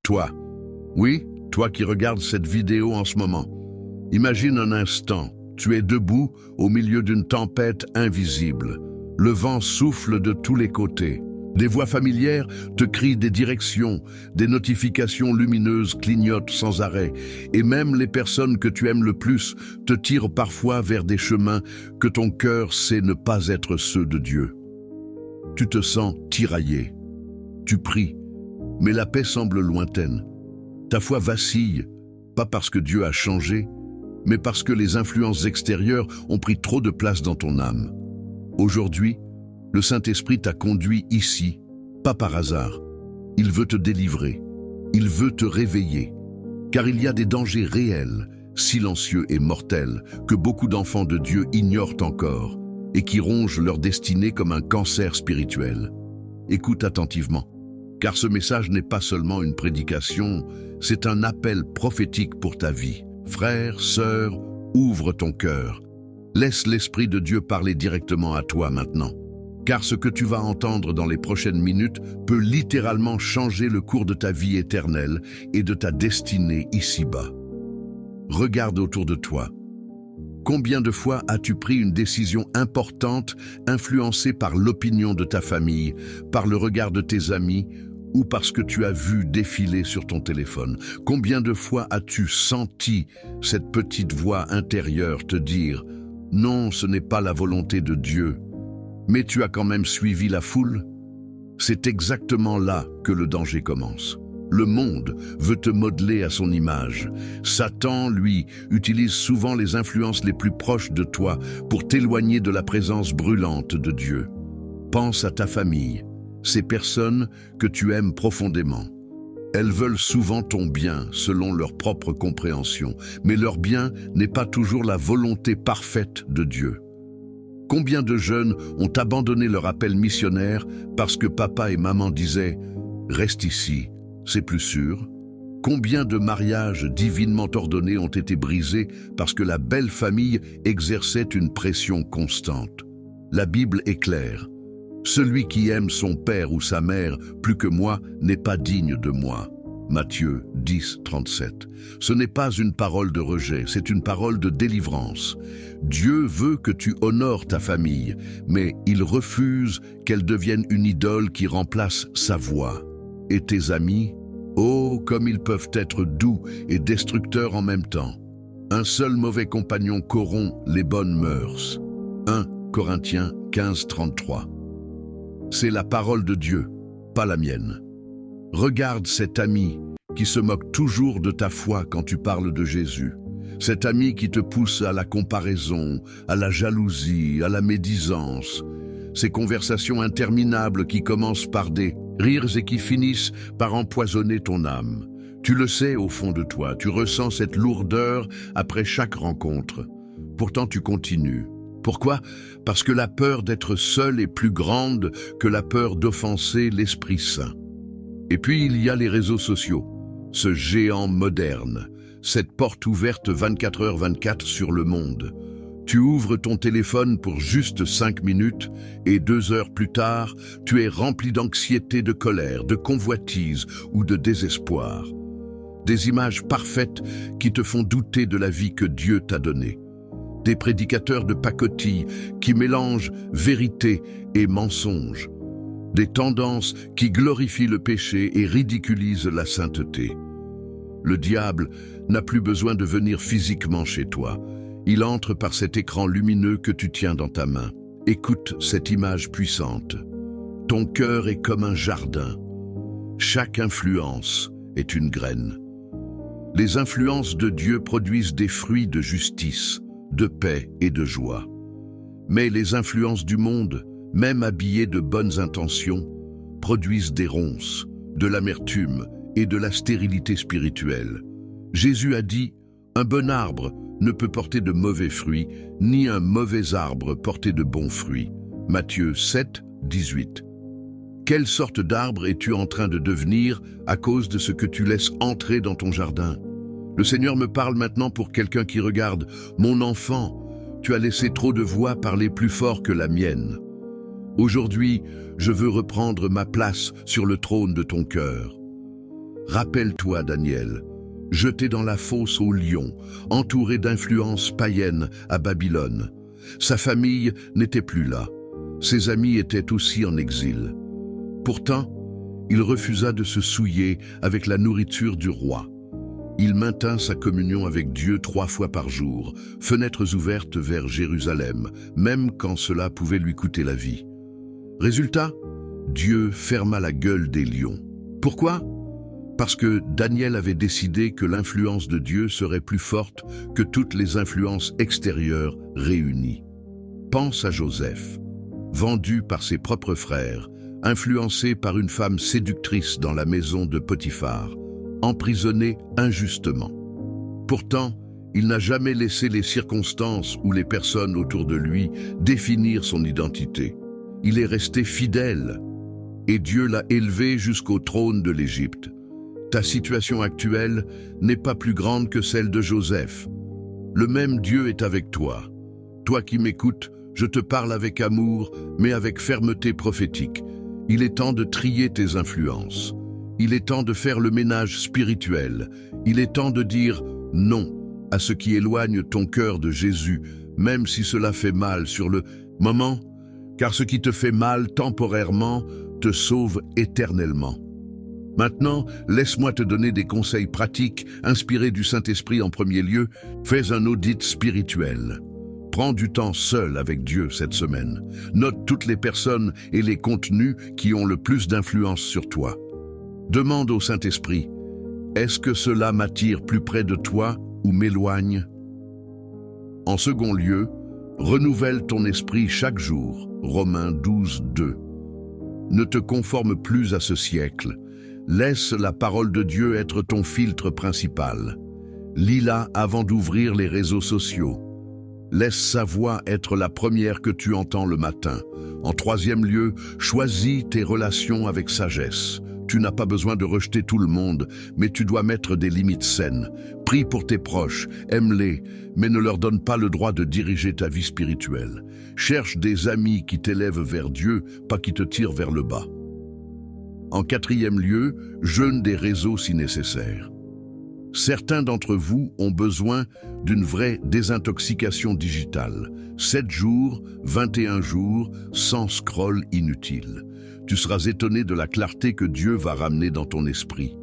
Toi, oui, toi qui regardes cette vidéo en ce moment. Imagine un instant, tu es debout au milieu d'une tempête invisible. Le vent souffle de tous les côtés. Des voix familières te crient des directions, des notifications lumineuses clignotent sans arrêt, et même les personnes que tu aimes le plus te tirent parfois vers des chemins que ton cœur sait ne pas être ceux de Dieu. Tu te sens tiraillé. Tu pries, mais la paix semble lointaine. Ta foi vacille, pas parce que Dieu a changé, mais parce que les influences extérieures ont pris trop de place dans ton âme. Aujourd'hui, le Saint-Esprit t'a conduit ici, pas par hasard. Il veut te délivrer, il veut te réveiller, car il y a des dangers réels, silencieux et mortels, que beaucoup d'enfants de Dieu ignorent encore, et qui rongent leur destinée comme un cancer spirituel. Écoute attentivement, car ce message n'est pas seulement une prédication, c'est un appel prophétique pour ta vie. Frère, sœur, ouvre ton cœur. Laisse l'Esprit de Dieu parler directement à toi maintenant. Car ce que tu vas entendre dans les prochaines minutes peut littéralement changer le cours de ta vie éternelle et de ta destinée ici-bas. Regarde autour de toi. Combien de fois as-tu pris une décision importante influencée par l'opinion de ta famille, par le regard de tes amis ou parce que tu as vu défiler sur ton téléphone? Combien de fois as-tu senti cette petite voix intérieure te dire « Non, ce n'est pas la volonté de Dieu », mais tu as quand même suivi la foule? C'est exactement là que le danger commence. Le monde veut te modeler à son image. Satan, lui, utilise souvent les influences les plus proches de toi pour t'éloigner de la présence brûlante de Dieu. Pense à ta famille, ces personnes que tu aimes profondément. Elles veulent souvent ton bien selon leur propre compréhension, mais leur bien n'est pas toujours la volonté parfaite de Dieu. Combien de jeunes ont abandonné leur appel missionnaire parce que papa et maman disaient « Reste ici, c'est plus sûr ». Combien de mariages divinement ordonnés ont été brisés parce que la belle famille exerçait une pression constante. La Bible est claire. Celui qui aime son père ou sa mère plus que moi n'est pas digne de moi. Matthieu 10, 37. Ce n'est pas une parole de rejet, c'est une parole de délivrance. Dieu veut que tu honores ta famille, mais il refuse qu'elle devienne une idole qui remplace sa voix. Et tes amis? Oh, comme ils peuvent être doux et destructeurs en même temps. Un seul mauvais compagnon corrompt les bonnes mœurs. 1 Corinthiens 15, 33. C'est la parole de Dieu, pas la mienne. Regarde cet ami qui se moque toujours de ta foi quand tu parles de Jésus. Cet ami qui te pousse à la comparaison, à la jalousie, à la médisance. Ces conversations interminables qui commencent par des rires et qui finissent par empoisonner ton âme. Tu le sais au fond de toi, tu ressens cette lourdeur après chaque rencontre. Pourtant tu continues. Pourquoi? Parce que la peur d'être seul est plus grande que la peur d'offenser l'Esprit Saint. Et puis il y a les réseaux sociaux, ce géant moderne, cette porte ouverte 24h24 sur le monde. Tu ouvres ton téléphone pour juste 5 minutes et 2 heures plus tard, tu es rempli d'anxiété, de colère, de convoitise ou de désespoir. Des images parfaites qui te font douter de la vie que Dieu t'a donnée. Des prédicateurs de pacotille qui mélangent vérité et mensonge. Des tendances qui glorifient le péché et ridiculisent la sainteté. Le diable n'a plus besoin de venir physiquement chez toi. Il entre par cet écran lumineux que tu tiens dans ta main. Écoute cette image puissante. Ton cœur est comme un jardin. Chaque influence est une graine. Les influences de Dieu produisent des fruits de justice, de paix et de joie. Mais les influences du monde, même habillées de bonnes intentions, produisent des ronces, de l'amertume et de la stérilité spirituelle. Jésus a dit « Un bon arbre ne peut porter de mauvais fruits, ni un mauvais arbre porter de bons fruits. » Matthieu 7, 18. Quelle sorte d'arbre es-tu en train de devenir à cause de ce que tu laisses entrer dans ton jardin? Le Seigneur me parle maintenant pour quelqu'un qui regarde « Mon enfant, tu as laissé trop de voix parler plus fort que la mienne. Aujourd'hui, je veux reprendre ma place sur le trône de ton cœur. » Rappelle-toi, Daniel, jeté dans la fosse au lion, entouré d'influences païennes à Babylone. Sa famille n'était plus là. Ses amis étaient aussi en exil. Pourtant, il refusa de se souiller avec la nourriture du roi. Il maintint sa communion avec Dieu 3 fois par jour, fenêtres ouvertes vers Jérusalem, même quand cela pouvait lui coûter la vie. Résultat, Dieu ferma la gueule des lions. Pourquoi ? Parce que Daniel avait décidé que l'influence de Dieu serait plus forte que toutes les influences extérieures réunies. Pense à Joseph, vendu par ses propres frères, influencé par une femme séductrice dans la maison de Potiphar, emprisonné injustement. Pourtant, il n'a jamais laissé les circonstances ou les personnes autour de lui définir son identité. Il est resté fidèle, et Dieu l'a élevé jusqu'au trône de l'Égypte. Ta situation actuelle n'est pas plus grande que celle de Joseph. Le même Dieu est avec toi. Toi qui m'écoutes, je te parle avec amour, mais avec fermeté prophétique. Il est temps de trier tes influences. Il est temps de faire le ménage spirituel. Il est temps de dire non à ce qui éloigne ton cœur de Jésus, même si cela fait mal sur le moment, car ce qui te fait mal temporairement te sauve éternellement. Maintenant, laisse-moi te donner des conseils pratiques, inspirés du Saint-Esprit en premier lieu. Fais un audit spirituel. Prends du temps seul avec Dieu cette semaine. Note toutes les personnes et les contenus qui ont le plus d'influence sur toi. Demande au Saint-Esprit, est-ce que cela m'attire plus près de toi ou m'éloigne? En second lieu, renouvelle ton esprit chaque jour. Romains 12, 2. Ne te conforme plus à ce siècle. Laisse la parole de Dieu être ton filtre principal. Lis-la avant d'ouvrir les réseaux sociaux. Laisse sa voix être la première que tu entends le matin. En troisième lieu, choisis tes relations avec sagesse. Tu n'as pas besoin de rejeter tout le monde, mais tu dois mettre des limites saines. Prie pour tes proches, aime-les, mais ne leur donne pas le droit de diriger ta vie spirituelle. Cherche des amis qui t'élèvent vers Dieu, pas qui te tirent vers le bas. En quatrième lieu, jeûne des réseaux si nécessaire. Certains d'entre vous ont besoin d'une vraie désintoxication digitale. 7 jours, 21 jours, sans scroll inutile. Tu seras étonné de la clarté que Dieu va ramener dans ton esprit.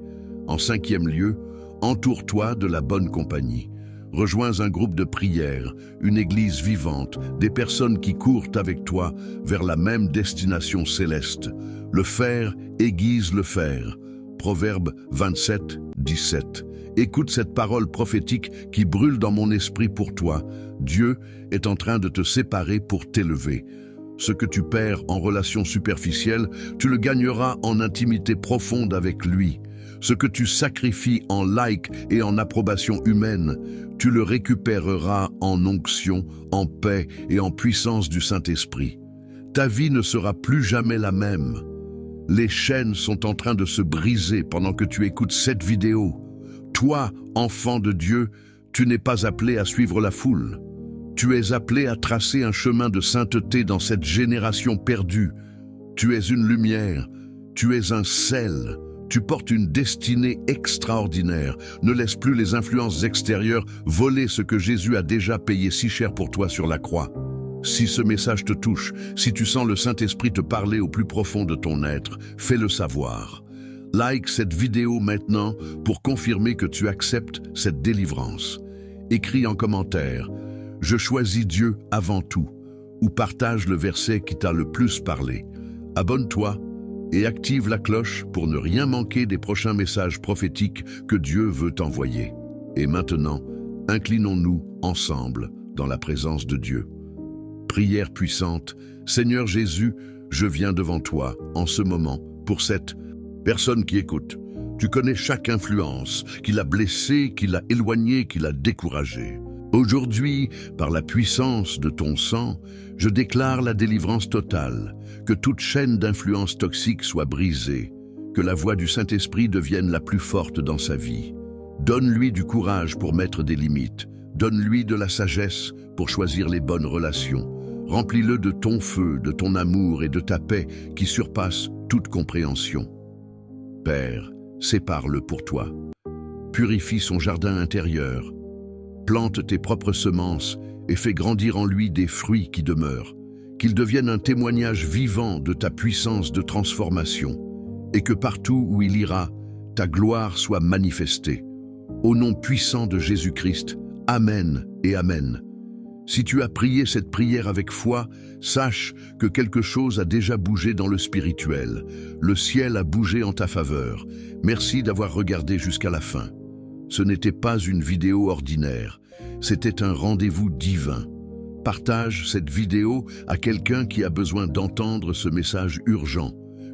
En cinquième lieu, entoure-toi de la bonne compagnie. Rejoins un groupe de prière, une église vivante, des personnes qui courent avec toi vers la même destination céleste. Le fer aiguise le fer. Proverbe 27, 17. Écoute cette parole prophétique qui brûle dans mon esprit pour toi. Dieu est en train de te séparer pour t'élever. Ce que tu perds en relations superficielles, tu le gagneras en intimité profonde avec lui. Ce que tu sacrifies en like et en approbation humaine, tu le récupéreras en onction, en paix et en puissance du Saint-Esprit. Ta vie ne sera plus jamais la même. Les chaînes sont en train de se briser pendant que tu écoutes cette vidéo. Toi, enfant de Dieu, tu n'es pas appelé à suivre la foule. Tu es appelé à tracer un chemin de sainteté dans cette génération perdue. Tu es une lumière, tu es un sel, tu portes une destinée extraordinaire. Ne laisse plus les influences extérieures voler ce que Jésus a déjà payé si cher pour toi sur la croix. Si ce message te touche, si tu sens le Saint-Esprit te parler au plus profond de ton être, fais-le savoir. Like cette vidéo maintenant pour confirmer que tu acceptes cette délivrance. Écris en commentaire « Je choisis Dieu avant tout » ou partage le verset qui t'a le plus parlé. Abonne-toi et active la cloche pour ne rien manquer des prochains messages prophétiques que Dieu veut t'envoyer. Et maintenant, inclinons-nous ensemble dans la présence de Dieu. Prière puissante, Seigneur Jésus, je viens devant toi en ce moment pour cette personne qui écoute. Tu connais chaque influence qui l'a blessé, qui l'a éloigné, qui l'a découragé. Aujourd'hui, par la puissance de ton sang, je déclare la délivrance totale, que toute chaîne d'influence toxique soit brisée, que la voix du Saint-Esprit devienne la plus forte dans sa vie. Donne-lui du courage pour mettre des limites, donne-lui de la sagesse pour choisir les bonnes relations. Remplis-le de ton feu, de ton amour et de ta paix qui surpassent toute compréhension. Père, sépare-le pour toi. Purifie son jardin intérieur. Plante tes propres semences et fais grandir en lui des fruits qui demeurent. Qu'il devienne un témoignage vivant de ta puissance de transformation et que partout où il ira, ta gloire soit manifestée. Au nom puissant de Jésus-Christ, Amen et Amen. Si tu as prié cette prière avec foi, sache que quelque chose a déjà bougé dans le spirituel. Le ciel a bougé en ta faveur. Merci d'avoir regardé jusqu'à la fin. Ce n'était pas une vidéo ordinaire, c'était un rendez-vous divin. Partage cette vidéo à quelqu'un qui a besoin d'entendre ce message urgent.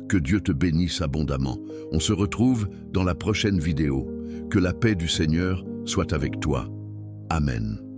Que Dieu te bénisse abondamment. On se retrouve dans la prochaine vidéo. Que la paix du Seigneur soit avec toi. Amen.